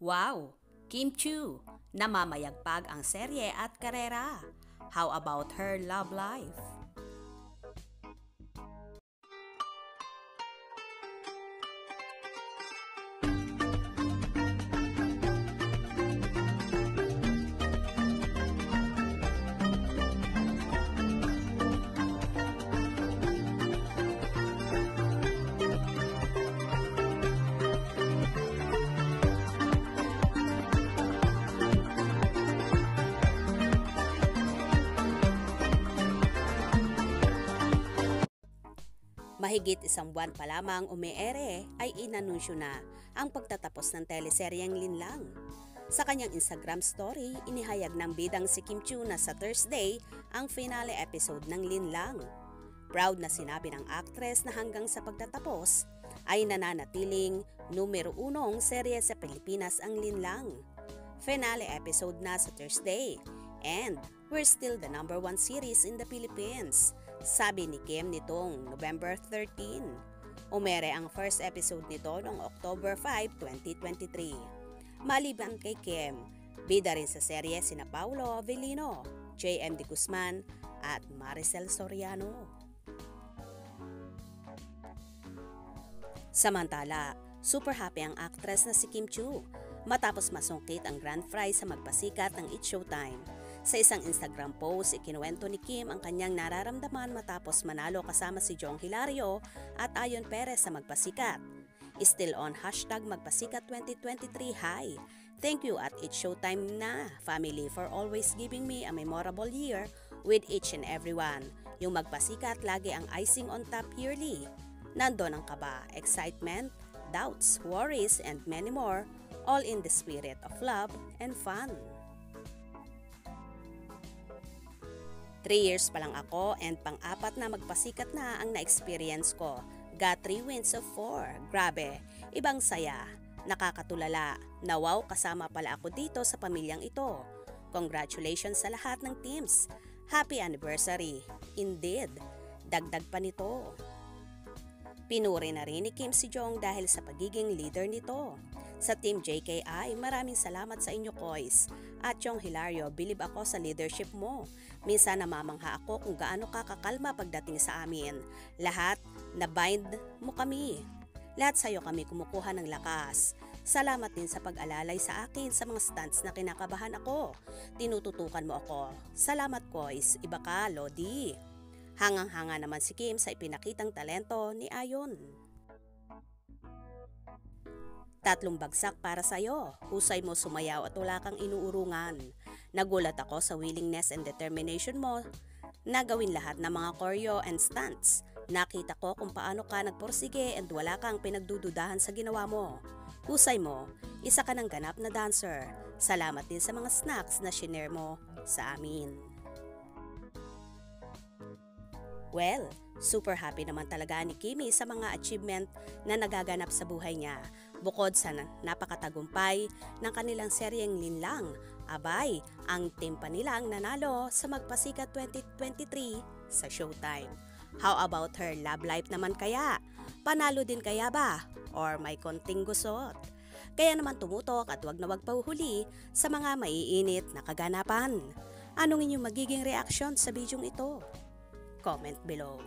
Wow! Kim Chiu, namamayagpag ang serye at karera. How about her love life? Mahigit isang buwan pa lamang umeere ay inanunsyo na ang pagtatapos ng teleseryeng Linlang. Sa kanyang Instagram story, inihayag ng bidang si Kim Chiu na sa Thursday ang finale episode ng Linlang. Proud na sinabi ng actress na hanggang sa pagtatapos ay nananatiling numero 1 serye sa Pilipinas ang Linlang. Finale episode na sa Thursday and we're still the number 1 series in the Philippines. Sabi ni Kim nitong November 13. Umere ang first episode nito noong October 5, 2023. Maliban kay Kim, bida rin sa serye sina Paulo Avellino, J.M. De Guzman at Maricel Soriano. Samantala, super happy ang actress na si Kim Chiu matapos masungkit ang grand prize sa magpasikat ng It's Showtime. Sa isang Instagram post, ikinuwento ni Kim ang kanyang nararamdaman matapos manalo kasama si Jong Hilario at Ayon Perez sa magpasikat. Still on #magpasikat 2023 hi. Thank you at It's Showtime na family for always giving me a memorable year with each and everyone. Yung magpasikat lagi ang icing on top yearly. Nandun ang kaba, excitement, doubts, worries, and many more, all in the spirit of love and fun. 3 years pa lang ako and pang-apat na magpasikat na ang na-experience ko. Got 3 wins of 4. Grabe, ibang saya. Nakakatulala. Na wow, kasama pala ako dito sa pamilyang ito. Congratulations sa lahat ng teams. Happy anniversary. Indeed, dagdag pa nito. Pinuri na rin ni Kim si Jong dahil sa pagiging leader nito. Sa Team JKI, maraming salamat sa inyo, Kois. At Jong Hilario, bilib ako sa leadership mo. Minsan namamangha ako kung gaano kakakalma pagdating sa amin. Lahat, na-bind mo kami. Lahat sa'yo kami kumukuha ng lakas. Salamat din sa pag-alalay sa akin sa mga stunts na kinakabahan ako. Tinututukan mo ako. Salamat, Kois. Iba ka, Lodi. Hangang-hanga naman si Kim sa ipinakitang talento ni Ayon. 3 bagsak para sa'yo. Husay mo sumayaw at wala kang inuurungan. Nagulat ako sa willingness and determination mo na gawin lahat ng mga choreo and stunts. Nakita ko kung paano ka nagporsige and wala kang pinagdududahan sa ginawa mo. Husay mo, isa ka ng ganap na dancer. Salamat din sa mga snacks na shinare mo sa amin. Well, super happy naman talaga ni Kimi sa mga achievement na nagaganap sa buhay niya. Bukod sa napakatagumpay ng kanilang seryeng Linlang, abay, ang team pa nila ang nanalo sa Magpasikat 2023 sa Showtime. How about her love life naman kaya? Panalo din kaya ba? Or may konting gusot? Kaya naman tumutok at wag na wag pauhuli sa mga maiinit na kaganapan. Anong inyong magiging reaksyon sa bidyong ito? Comment below.